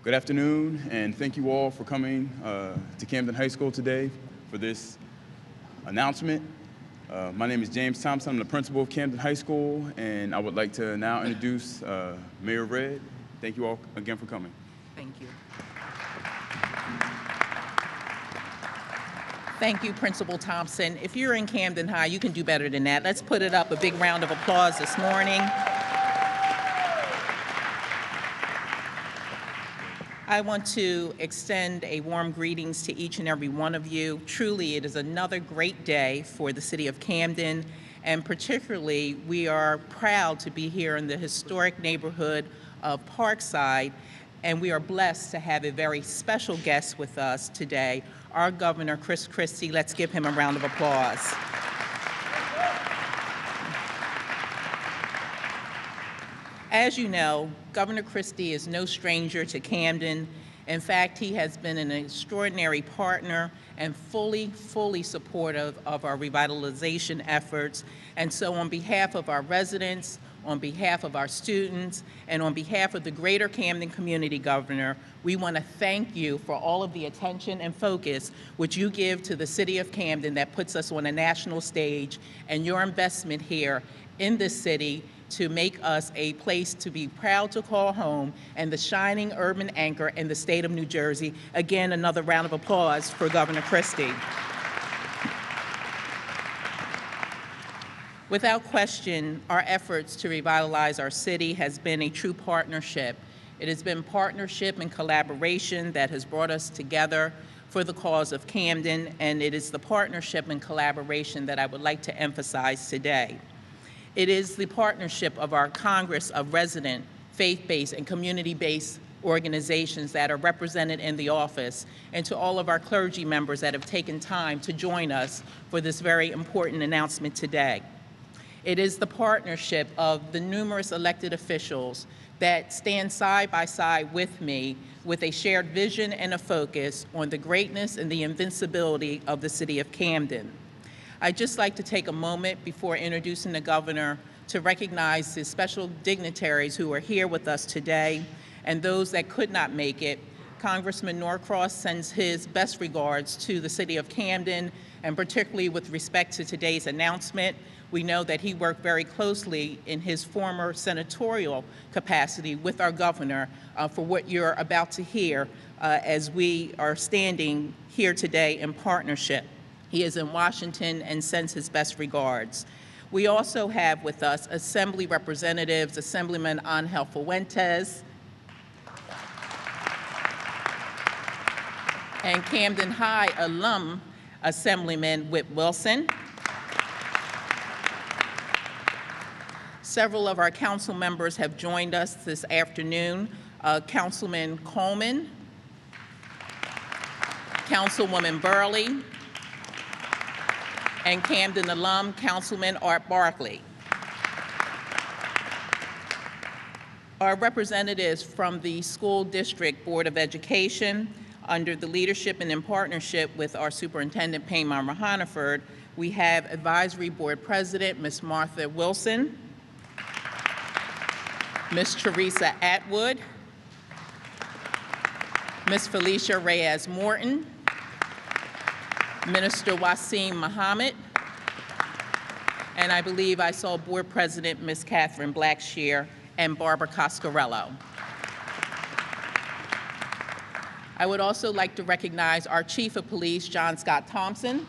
Good afternoon, and thank you all for coming to Camden High School today for this announcement. My name is James Thompson. I'm the principal of Camden High School, and I would like to now introduce Mayor Red. Thank you all again for coming. Thank you. Thank you, Principal Thompson. If you're in Camden High, you can do better than that. Let's put it up, a big round of applause this morning. I want to extend a warm greetings to each and every one of you. Truly, it is another great day for the city of Camden, and particularly, we are proud to be here in the historic neighborhood of Parkside, and we are blessed to have a very special guest with us today, our Governor Chris Christie. Let's give him a round of applause. As you know, Governor Christie is no stranger to Camden. In fact, he has been an extraordinary partner and fully supportive of our revitalization efforts. And so on behalf of our residents, on behalf of our students, and on behalf of the greater Camden community, Governor, we want to thank you for all of the attention and focus which you give to the city of Camden that puts us on a national stage, and your investment here in this city to make us a place to be proud to call home and the shining urban anchor in the state of New Jersey. Again, another round of applause for Governor Christie. Without question, our efforts to revitalize our city has been a true partnership. It has been partnership and collaboration that has brought us together for the cause of Camden, and it is the partnership and collaboration that I would like to emphasize today. It is the partnership of our Congress of resident, faith-based, and community-based organizations that are represented in the office, and to all of our clergy members that have taken time to join us for this very important announcement today. It is the partnership of the numerous elected officials that stand side by side with me with a shared vision and a focus on the greatness and the invincibility of the city of Camden. I'd just like to take a moment before introducing the governor to recognize the special dignitaries who are here with us today, and those that could not make it. Congressman Norcross sends his best regards to the city of Camden, and particularly with respect to today's announcement. We know that he worked very closely in his former senatorial capacity with our governor for what you're about to hear as we are standing here today in partnership. He is in Washington and sends his best regards. We also have with us Assembly Representatives, Assemblyman Angel Fuentes, and Camden High alum, Assemblyman Whit Wilson. Several of our council members have joined us this afternoon. Councilman Coleman, Councilwoman Burley, and Camden alum, Councilman Art Barkley. Our representatives from the School District Board of Education, under the leadership and in partnership with our Superintendent, Payne Hanaford, we have Advisory Board President, Ms. Martha Wilson, Ms. Teresa Atwood, Ms. Felicia Reyes Morton, Minister Wasim Muhammad, and I believe I saw Board President Ms. Catherine Blackshear and Barbara Coscarello. I would also like to recognize our Chief of Police, John Scott Thompson,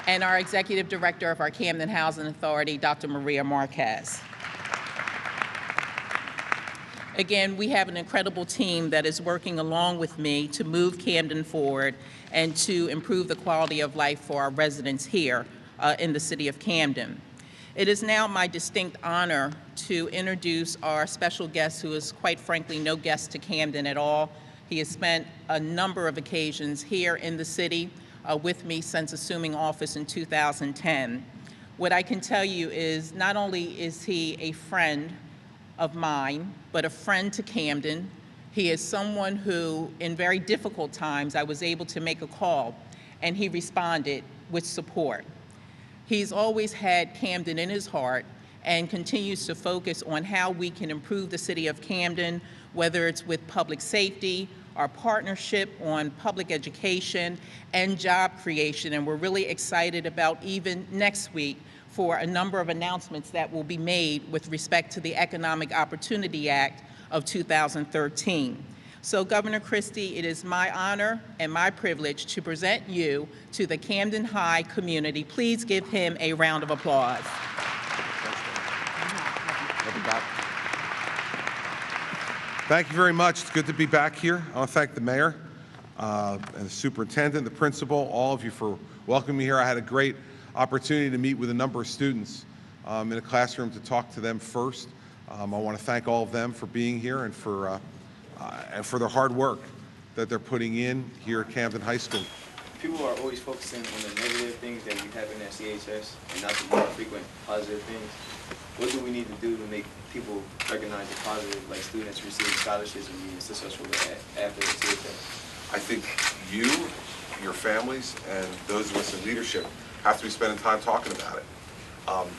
and our Executive Director of our Camden Housing Authority, Dr. Maria Marquez. Again, we have an incredible team that is working along with me to move Camden forward and to improve the quality of life for our residents here in the city of Camden. It is now my distinct honor to introduce our special guest, who is quite frankly no guest to Camden at all. He has spent a number of occasions here in the city with me since assuming office in 2010. What I can tell you is not only is he a friend of mine, but a friend to Camden. He is someone who, in very difficult times, I was able to make a call, and he responded with support. He's always had Camden in his heart, and continues to focus on how we can improve the city of Camden, whether it's with public safety, our partnership on public education, and job creation. And we're really excited about even next week for a number of announcements that will be made with respect to the Economic Opportunity Act of 2013. So, Governor Christie, it is my honor and my privilege to present you to the Camden High community. Please give him a round of applause. Thank you very much. It's good to be back here. I want to thank the mayor and the superintendent, the principal, all of you for welcoming me here. I had a great opportunity to meet with a number of students in a classroom to talk to them first. I want to thank all of them for being here and for their hard work that they're putting in here at Camden High School. People are always focusing on the negative things that we have in at CHS and not the more frequent positive things. What do we need to do to make people recognize the positive, like students receiving scholarships and being successful after the CHS? I think you, your families, and those of us in leadership have to be spending time talking about it.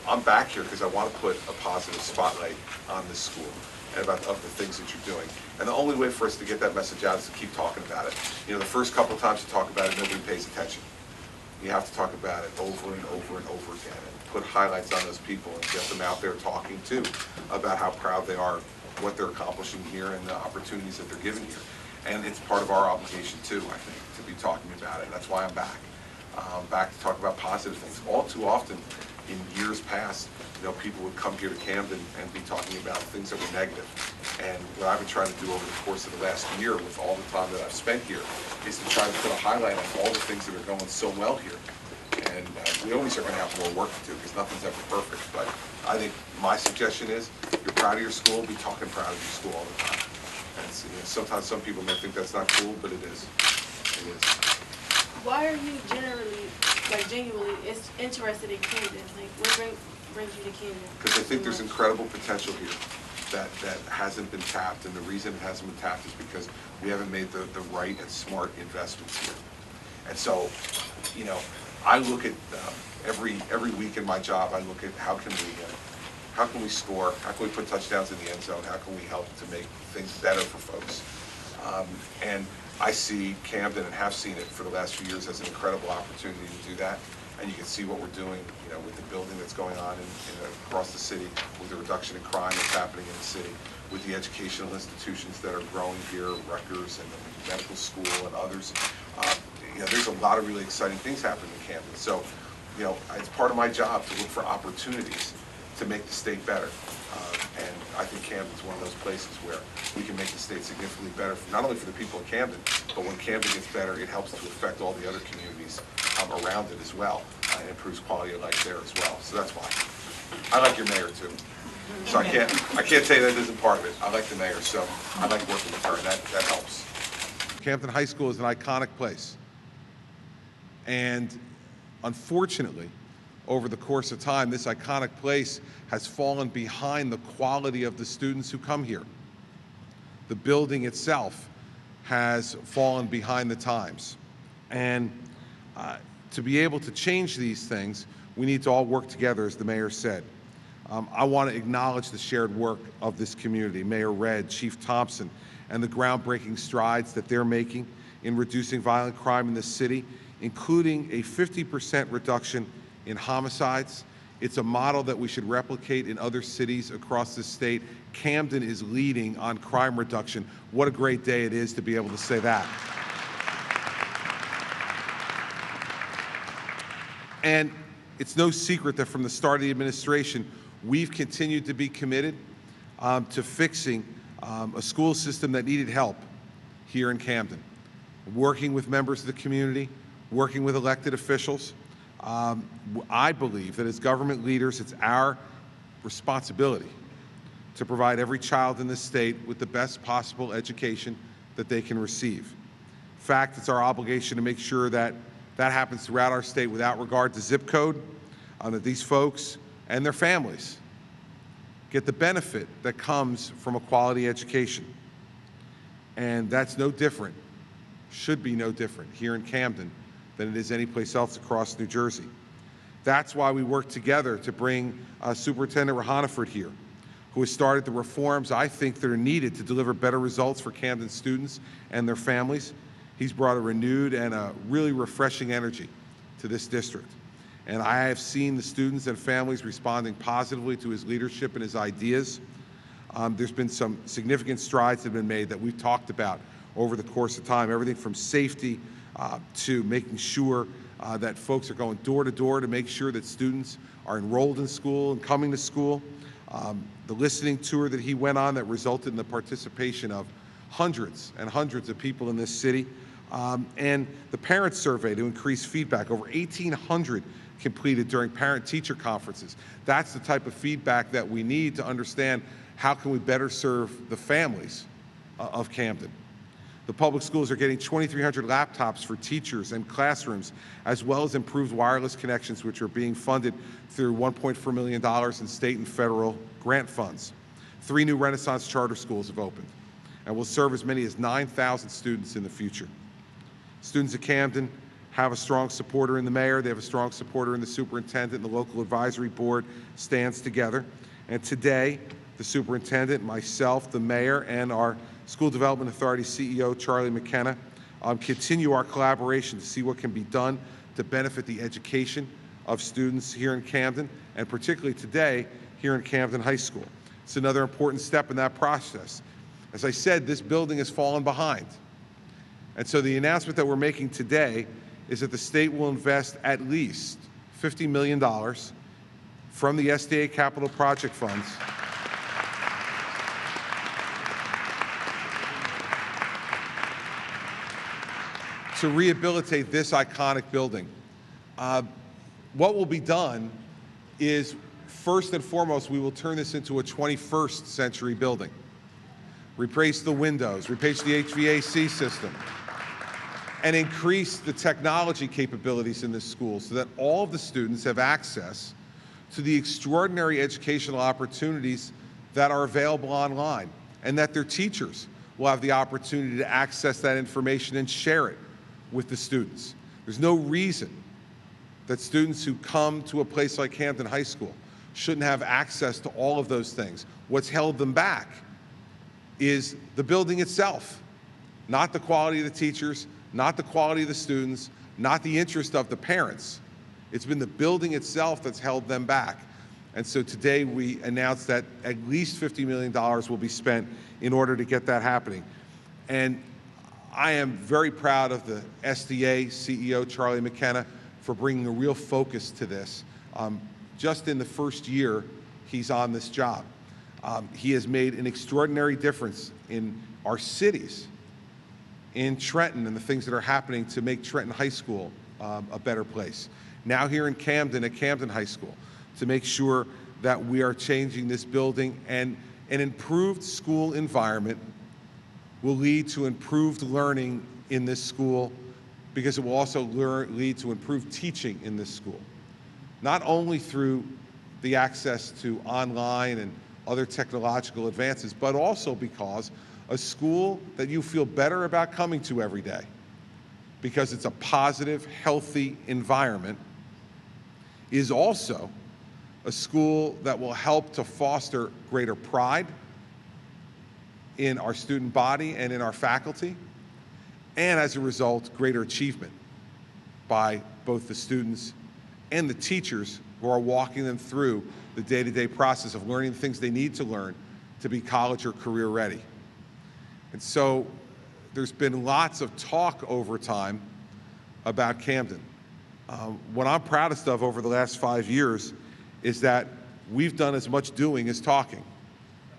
I'm back here because I want to put a positive spotlight on this school and about the things that you're doing. And the only way for us to get that message out is to keep talking about it. You know, the first couple of times you talk about it, nobody pays attention. You have to talk about it over and over and over again and put highlights on those people and get them out there talking too about how proud they are, what they're accomplishing here and the opportunities that they're given here. And it's part of our obligation too, I think, to be talking about it. And that's why I'm back. Back to talk about positive things. All too often in years past, you know, people would come here to Camden and be talking about things that were negative. And what I've been trying to do over the course of the last year with all the time that I've spent here is to try to put a highlight on all the things that are going so well here. And we always are going to have more work to do because nothing's ever perfect. But I think my suggestion is, you're proud of your school, be talking proud of your school all the time. And it's, you know, sometimes some people may think that's not cool, but it is. It is. Why are you genuinely interested in Camden? Like, what brings you to Camden? Because I think there's incredible potential here that hasn't been tapped, and the reason it hasn't been tapped is because we haven't made the right and smart investments here. And so, you know, I look at every week in my job, I look at how can we score, how can we put touchdowns in the end zone, how can we help to make things better for folks. And I see Camden, and have seen it for the last few years, as an incredible opportunity to do that. And you can see what we're doing, you know, with the building that's going on across the city, with the reduction in crime that's happening in the city, with the educational institutions that are growing here, Rutgers and the medical school and others. You know, there's a lot of really exciting things happening in Camden. So, you know, it's part of my job to look for opportunities to make the state better. And I think Camden's one of those places where we can make the state significantly better, not only for the people of Camden, but when Camden gets better, it helps to affect all the other communities around it as well, and improves quality of life there as well. So that's why. I like your mayor too. So I can't say that isn't part of it. I like the mayor, so I like working with her, and that helps. Camden High School is an iconic place. And unfortunately, over the course of time, this iconic place has fallen behind the quality of the students who come here. The building itself has fallen behind the times. And to be able to change these things, we need to all work together, as the mayor said. I want to acknowledge the shared work of this community, Mayor Red, Chief Thompson, and the groundbreaking strides that they're making in reducing violent crime in the city, including a 50% reduction in homicides. It's a model that we should replicate in other cities across the state. Camden is leading on crime reduction. What a great day it is to be able to say that. And it's no secret that from the start of the administration, we've continued to be committed to fixing a school system that needed help here in Camden, working with members of the community, working with elected officials. I believe that as government leaders, it's our responsibility to provide every child in this state with the best possible education that they can receive. In fact, it's our obligation to make sure that that happens throughout our state without regard to zip code, that these folks and their families get the benefit that comes from a quality education. And that's no different, should be no different here in Camden than it is anyplace else across New Jersey. That's why we worked together to bring Superintendent Rahonaford here, who has started the reforms I think that are needed to deliver better results for Camden students and their families. He's brought a renewed and a really refreshing energy to this district. And I have seen the students and families responding positively to his leadership and his ideas. There's been some significant strides that have been made that we've talked about over the course of time, everything from safety to making sure that folks are going door to door to make sure that students are enrolled in school and coming to school. The listening tour that he went on that resulted in the participation of hundreds and hundreds of people in this city, and the parent survey to increase feedback, over 1,800 completed during parent-teacher conferences. That's the type of feedback that we need to understand how can we better serve the families of Camden. The public schools are getting 2,300 laptops for teachers and classrooms, as well as improved wireless connections, which are being funded through $1.4 million in state and federal grant funds. 3 new Renaissance charter schools have opened and will serve as many as 9,000 students in the future. Students at Camden have a strong supporter in the mayor, they have a strong supporter in the superintendent, and the local advisory board stands together. And today, the superintendent, myself, the mayor, and our School Development Authority CEO, Charlie McKenna, continue our collaboration to see what can be done to benefit the education of students here in Camden, and particularly today here in Camden High School. It's another important step in that process. As I said, this building has fallen behind. And so the announcement that we're making today is that the state will invest at least $50 million from the SDA capital project funds to rehabilitate this iconic building. What will be done is, first and foremost, we will turn this into a 21st century building. Replace the windows, replace the HVAC system, and increase the technology capabilities in this school so that all of the students have access to the extraordinary educational opportunities that are available online, and that their teachers will have the opportunity to access that information and share it with the students. There's no reason that students who come to a place like Camden High School shouldn't have access to all of those things. What's held them back is the building itself, not the quality of the teachers, not the quality of the students, not the interest of the parents. It's been the building itself that's held them back. And so today we announced that at least $50 million will be spent in order to get that happening. And I am very proud of the SDA CEO, Charlie McKenna, for bringing a real focus to this. Just in the first year he's on this job, he has made an extraordinary difference in our cities, in Trenton, and the things that are happening to make Trenton High School a better place. Now here in Camden, at Camden High School, to make sure that we are changing this building, and an improved school environment will lead to improved learning in this school, because it will also lead to improved teaching in this school. Not only through the access to online and other technological advances, but also because a school that you feel better about coming to every day, because it's a positive, healthy environment, is also a school that will help to foster greater pride in our student body and in our faculty, and as a result, greater achievement by both the students and the teachers who are walking them through the day-to-day process of learning the things they need to learn to be college or career ready. And so there's been lots of talk over time about Camden. What I'm proudest of over the last 5 years is that we've done as much doing as talking.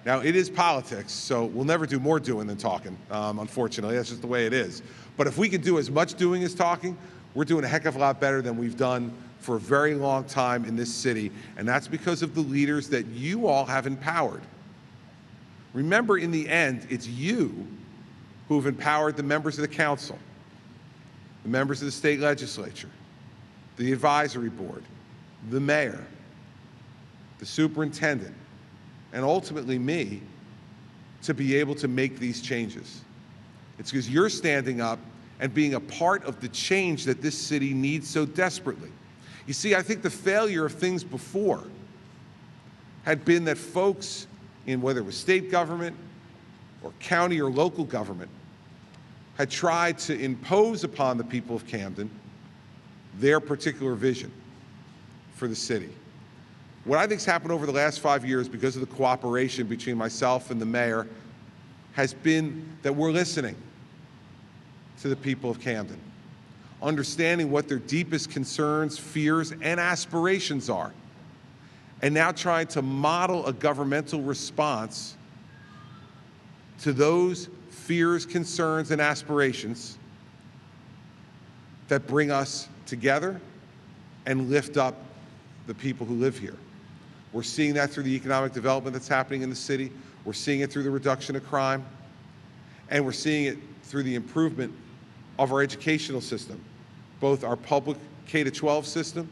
Now, it is politics, so we'll never do more doing than talking, unfortunately. That's just the way it is. But if we can do as much doing as talking, we're doing a heck of a lot better than we've done for a very long time in this city, and that's because of the leaders that you all have empowered. Remember, in the end, it's you who have empowered the members of the council, the members of the state legislature, the advisory board, the mayor, the superintendent, and ultimately me, to be able to make these changes. It's because you're standing up and being a part of the change that this city needs so desperately. You see, I think the failure of things before had been that folks in whether it was state government or county or local government had tried to impose upon the people of Camden their particular vision for the city. What I think has happened over the last 5 years because of the cooperation between myself and the mayor has been that we're listening to the people of Camden, understanding what their deepest concerns, fears, and aspirations are, and now trying to model a governmental response to those fears, concerns, and aspirations that bring us together and lift up the people who live here. We're seeing that through the economic development that's happening in the city. We're seeing it through the reduction of crime. And we're seeing it through the improvement of our educational system, both our public K-12 system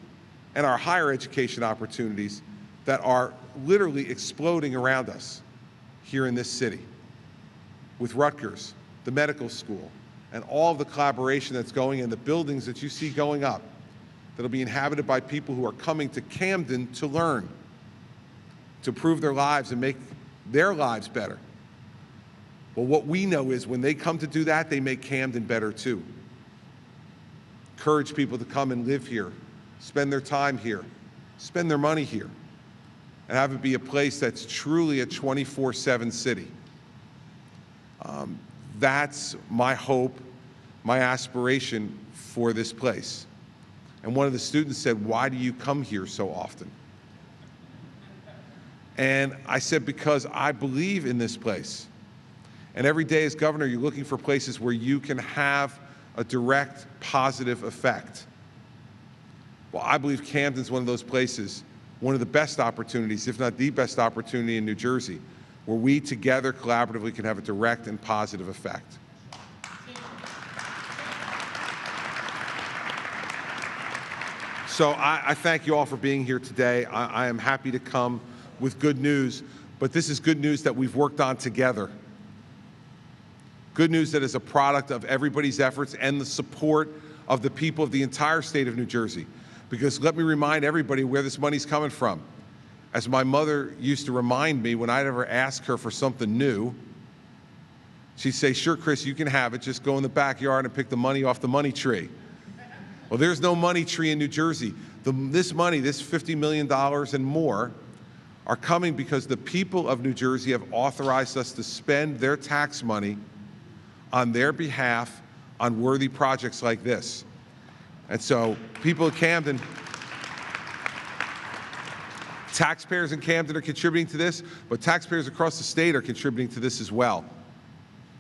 and our higher education opportunities that are literally exploding around us here in this city. With Rutgers, the medical school, and all of the collaboration that's going in, the buildings that you see going up that'll be inhabited by people who are coming to Camden to learn, to improve their lives and make their lives better. Well, what we know is when they come to do that, they make Camden better too. Encourage people to come and live here, spend their time here, spend their money here, and have it be a place that's truly a 24/7 city. That's my hope, my aspiration for this place. And one of the students said, "Why do you come here so often?" And I said, because I believe in this place. And every day as governor, you're looking for places where you can have a direct positive effect. Well, I believe Camden's one of those places, one of the best opportunities, if not the best opportunity in New Jersey, where we together collaboratively can have a direct and positive effect. So I thank you all for being here today. I am happy to come with good news, but this is good news that we've worked on together. Good news that is a product of everybody's efforts and the support of the people of the entire state of New Jersey. Because let me remind everybody where this money's coming from. As my mother used to remind me when I'd ever ask her for something new, she'd say, "Sure, Chris, you can have it. Just go in the backyard and pick the money off the money tree." Well, there's no money tree in New Jersey. This money, this $50 million and more, are coming because the people of New Jersey have authorized us to spend their tax money on their behalf on worthy projects like this. And so people of Camden, taxpayers in Camden are contributing to this, but taxpayers across the state are contributing to this as well,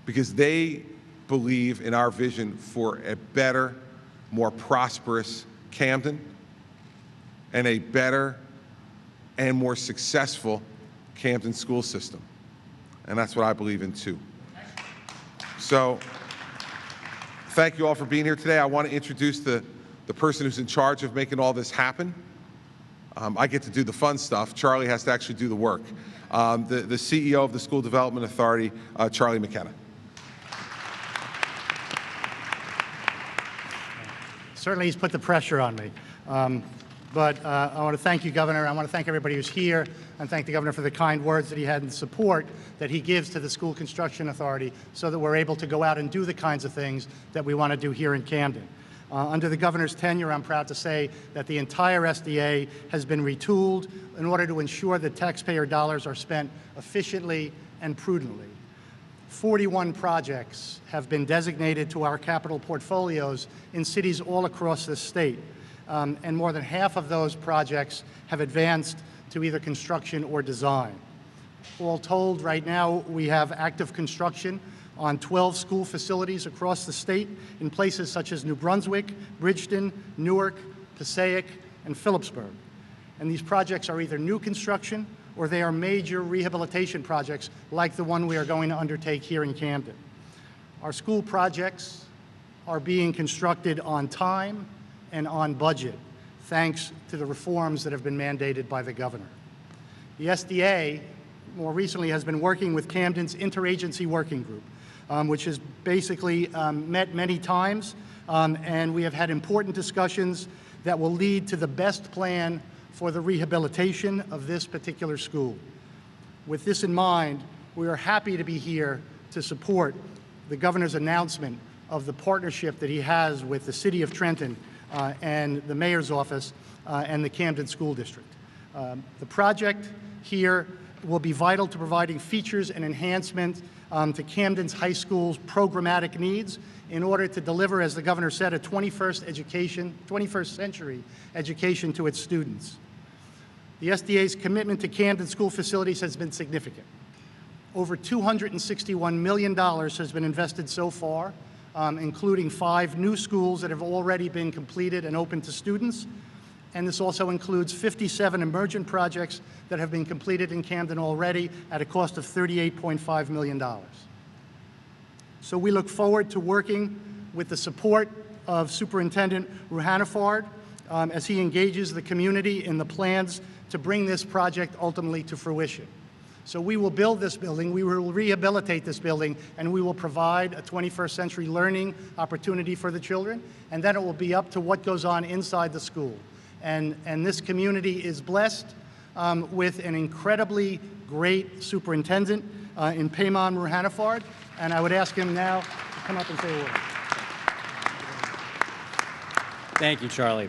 because they believe in our vision for a better, more prosperous Camden and a better and more successful Camden school system. And that's what I believe in too. So thank you all for being here today. I want to introduce the person who's in charge of making all this happen. I get to do the fun stuff. Charlie has to actually do the work. The CEO of the School Development Authority, Charlie McKenna. Certainly he's put the pressure on me. But I want to thank you, Governor. I want to thank everybody who's here and thank the Governor for the kind words that he had and the support that he gives to the School Construction Authority so that we're able to go out and do the kinds of things that we want to do here in Camden. Under the Governor's tenure, I'm proud to say that the entire SDA has been retooled in order to ensure that taxpayer dollars are spent efficiently and prudently. 41 projects have been designated to our capital portfolios in cities all across the state. And more than half of those projects have advanced to either construction or design. All told, right now we have active construction on 12 school facilities across the state in places such as New Brunswick, Bridgeton, Newark, Passaic, and Phillipsburg. And these projects are either new construction or they are major rehabilitation projects like the one we are going to undertake here in Camden. Our school projects are being constructed on time and on budget, thanks to the reforms that have been mandated by the Governor. The SDA more recently has been working with Camden's Interagency Working Group, which has basically met many times, and we have had important discussions that will lead to the best plan for the rehabilitation of this particular school. With this in mind, we are happy to be here to support the governor's announcement of the partnership that he has with the City of Trenton and the Mayor's Office and the Camden School District. The project here will be vital to providing features and enhancement to Camden's high school's programmatic needs in order to deliver, as the governor said, a 21st century education to its students. The SDA's commitment to Camden school facilities has been significant. Over $261 million has been invested so far, including 5 new schools that have already been completed and open to students. And this also includes 57 emergent projects that have been completed in Camden already at a cost of $38.5 million. So we look forward to working with the support of Superintendent Ruhanafard as he engages the community in the plans to bring this project ultimately to fruition. So we will build this building, we will rehabilitate this building, and we will provide a 21st century learning opportunity for the children, and then it will be up to what goes on inside the school. And this community is blessed with an incredibly great superintendent in Payman Ruhanafard, and I would ask him now to come up and say a word. Thank you, Charlie.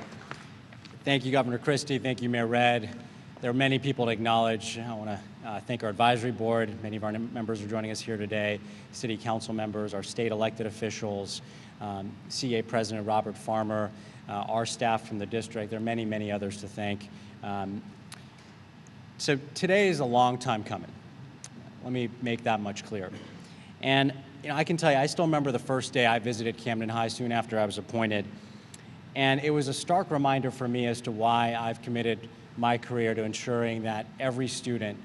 Thank you, Governor Christie. Thank you, Mayor Redd. There are many people to acknowledge. I want to thank our advisory board. Many of our members are joining us here today. City council members, our state elected officials, CA President Robert Farmer, our staff from the district. There are many, many others to thank. So today is a long time coming. Let me make that much clear. And I can tell you, I still remember the first day I visited Camden High soon after I was appointed. And it was a stark reminder for me as to why I've committed my career to ensuring that every student,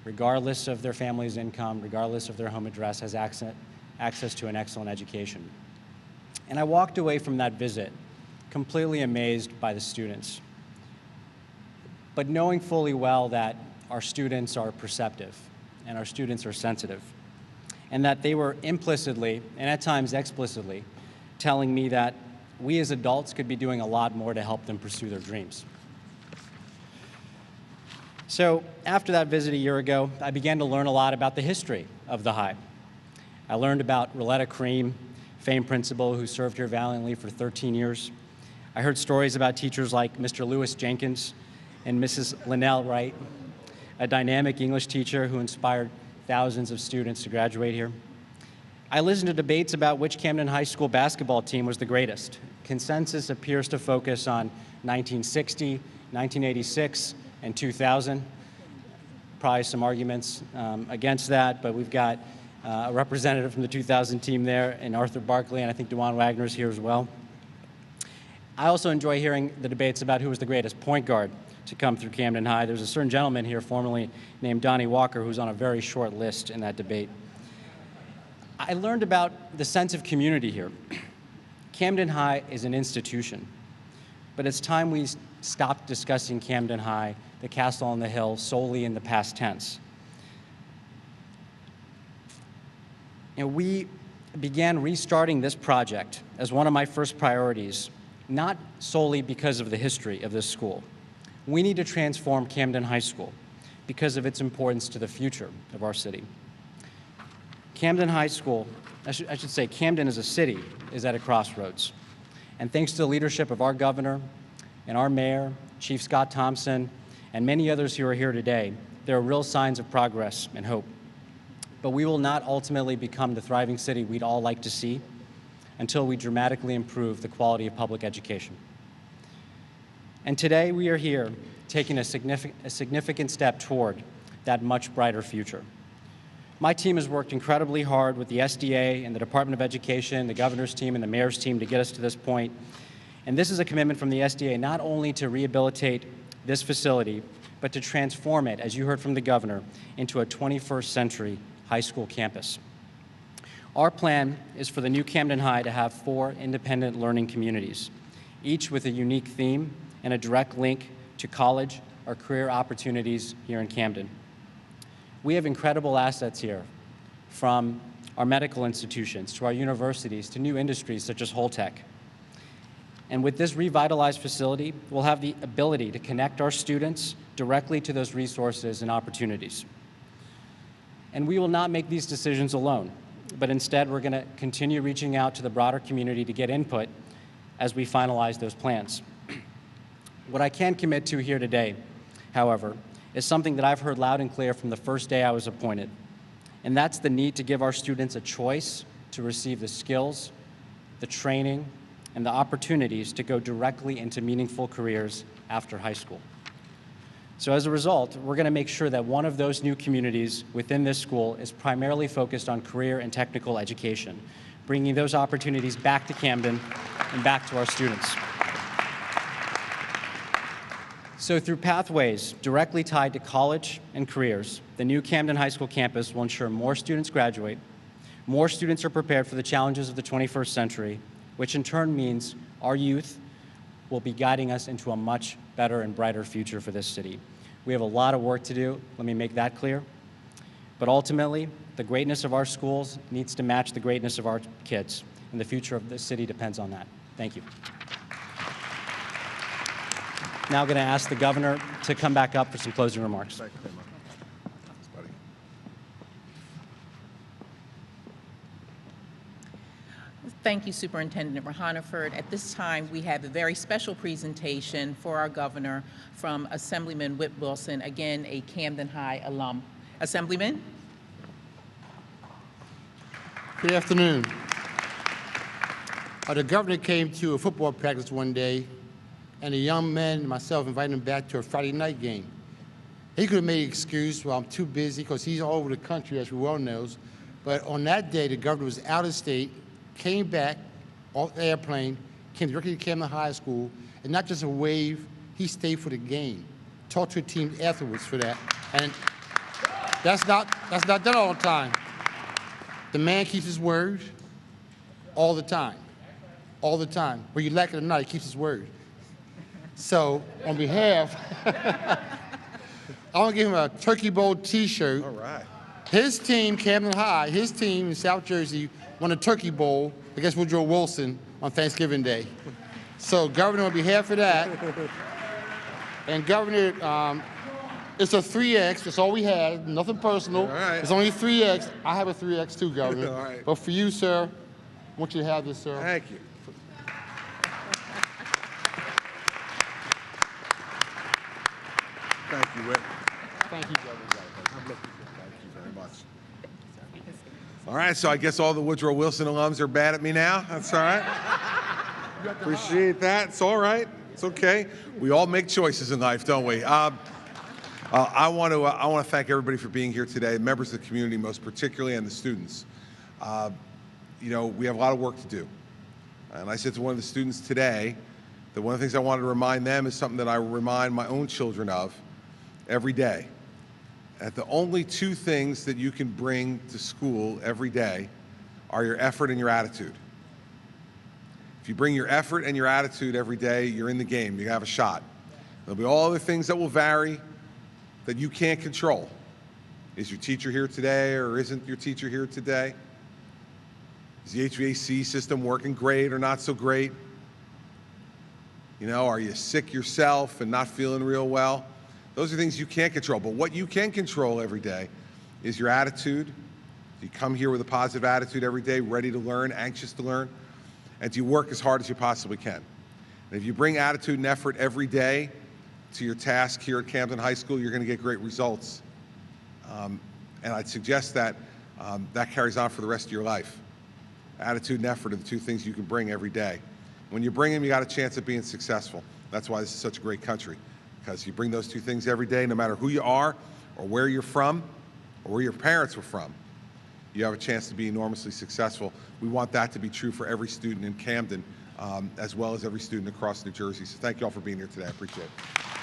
regardless of their family's income, regardless of their home address, has access to an excellent education. And I walked away from that visit completely amazed by the students, but knowing fully well that our students are perceptive and our students are sensitive, and that they were implicitly, and at times explicitly, telling me that we as adults could be doing a lot more to help them pursue their dreams. So after that visit a year ago, I began to learn a lot about the history of the High. I learned about Roletta Cream, famed principal who served here valiantly for 13 years. I heard stories about teachers like Mr. Lewis Jenkins and Mrs. Linnell Wright, a dynamic English teacher who inspired thousands of students to graduate here. I listened to debates about which Camden High School basketball team was the greatest. Consensus appears to focus on 1960, 1986, and 2000. Probably some arguments against that, but we've got a representative from the 2000 team there, and Arthur Barkley, and I think DeJuan Wagner's here as well. I also enjoy hearing the debates about who was the greatest point guard to come through Camden High. There's a certain gentleman here formerly named Donnie Walker who's on a very short list in that debate. I learned about the sense of community here. Camden High is an institution, but it's time we stopped discussing Camden High, the castle on the hill, solely in the past tense. We began restarting this project as one of my first priorities, not solely because of the history of this school. We need to transform Camden High School because of its importance to the future of our city. Camden High School, I should say Camden as a city, is at a crossroads. And thanks to the leadership of our governor and our mayor, Chief Scott Thompson, and many others who are here today, there are real signs of progress and hope. But we will not ultimately become the thriving city we'd all like to see until we dramatically improve the quality of public education. And today we are here taking a significant step toward that much brighter future. My team has worked incredibly hard with the SDA and the Department of Education, the governor's team and the mayor's team to get us to this point. And this is a commitment from the SDA not only to rehabilitate this facility, but to transform it, as you heard from the governor, into a 21st century high school campus. Our plan is for the new Camden High to have 4 independent learning communities, each with a unique theme and a direct link to college or career opportunities here in Camden. We have incredible assets here, from our medical institutions to our universities to new industries such as Holtec. And with this revitalized facility, we'll have the ability to connect our students directly to those resources and opportunities. And we will not make these decisions alone, but instead we're going to continue reaching out to the broader community to get input as we finalize those plans. What I can commit to here today, however, is something that I've heard loud and clear from the first day I was appointed, and that's the need to give our students a choice to receive the skills, the training, and the opportunities to go directly into meaningful careers after high school. So as a result, we're going to make sure that one of those new communities within this school is primarily focused on career and technical education, bringing those opportunities back to Camden and back to our students. So through pathways directly tied to college and careers, the new Camden High School campus will ensure more students graduate, more students are prepared for the challenges of the 21st century, which in turn means our youth will be guiding us into a much better and brighter future for this city. We have a lot of work to do, let me make that clear. But ultimately, the greatness of our schools needs to match the greatness of our kids, and the future of this city depends on that. Thank you. Now I'm going to ask the governor to come back up for some closing remarks. Thank you, Superintendent Rahoniford. At this time, we have a very special presentation for our governor from Assemblyman Whit Wilson, again, a Camden High alum. Assemblyman? Good afternoon. The governor came to a football practice one day, and a young man and myself invited him back to a Friday night game. He could have made an excuse, well, I'm too busy, because he's all over the country, as we well knows. But on that day, the governor was out of state, came back off the airplane, came directly to Camden High School, and not just a wave, he stayed for the game. Talked to the team afterwards for that. And that's not done all the time. The man keeps his word all the time. All the time. Whether you like it or not, he keeps his word. So, on behalf, I want to give him a Turkey Bowl t-shirt. All right. His team, Camden High, his team in South Jersey won a Turkey Bowl against Woodrow Wilson on Thanksgiving Day. So, Governor, on behalf of that, and Governor, it's a 3X. That's all we had. Nothing personal. All right. It's only 3X. I have a 3X too, Governor. All right. But for you, sir, I want you to have this, sir. Thank you. Thank you, Whit. Thank you, Governor. Thank you very much. All right, so I guess all the Woodrow Wilson alums are bad at me now. That's all right. Appreciate that. It's all right. It's okay. We all make choices in life, don't we? I want to thank everybody for being here today, members of the community most particularly, and the students. You know, we have a lot of work to do. And I said to one of the students today that one of the things I wanted to remind them is something that I remind my own children of every day. That the only two things that you can bring to school every day are your effort and your attitude. If you bring your effort and your attitude every day, you're in the game. You have a shot. There'll be all other things that will vary that you can't control. Is your teacher here today or isn't your teacher here today? Is the HVAC system working great or not so great? You know, are you sick yourself and not feeling real well? Those are things you can't control. But what you can control every day is your attitude. Do you come here with a positive attitude every day, ready to learn, anxious to learn? And do you work as hard as you possibly can? And if you bring attitude and effort every day to your task here at Camden High School, you're going to get great results. And I'd suggest that that carries on for the rest of your life. Attitude and effort are the two things you can bring every day. When you bring them, you got a chance at being successful. That's why this is such a great country, because you bring those two things every day, no matter who you are or where you're from or where your parents were from, you have a chance to be enormously successful. We want that to be true for every student in Camden, as well as every student across New Jersey. So thank you all for being here today. I appreciate it.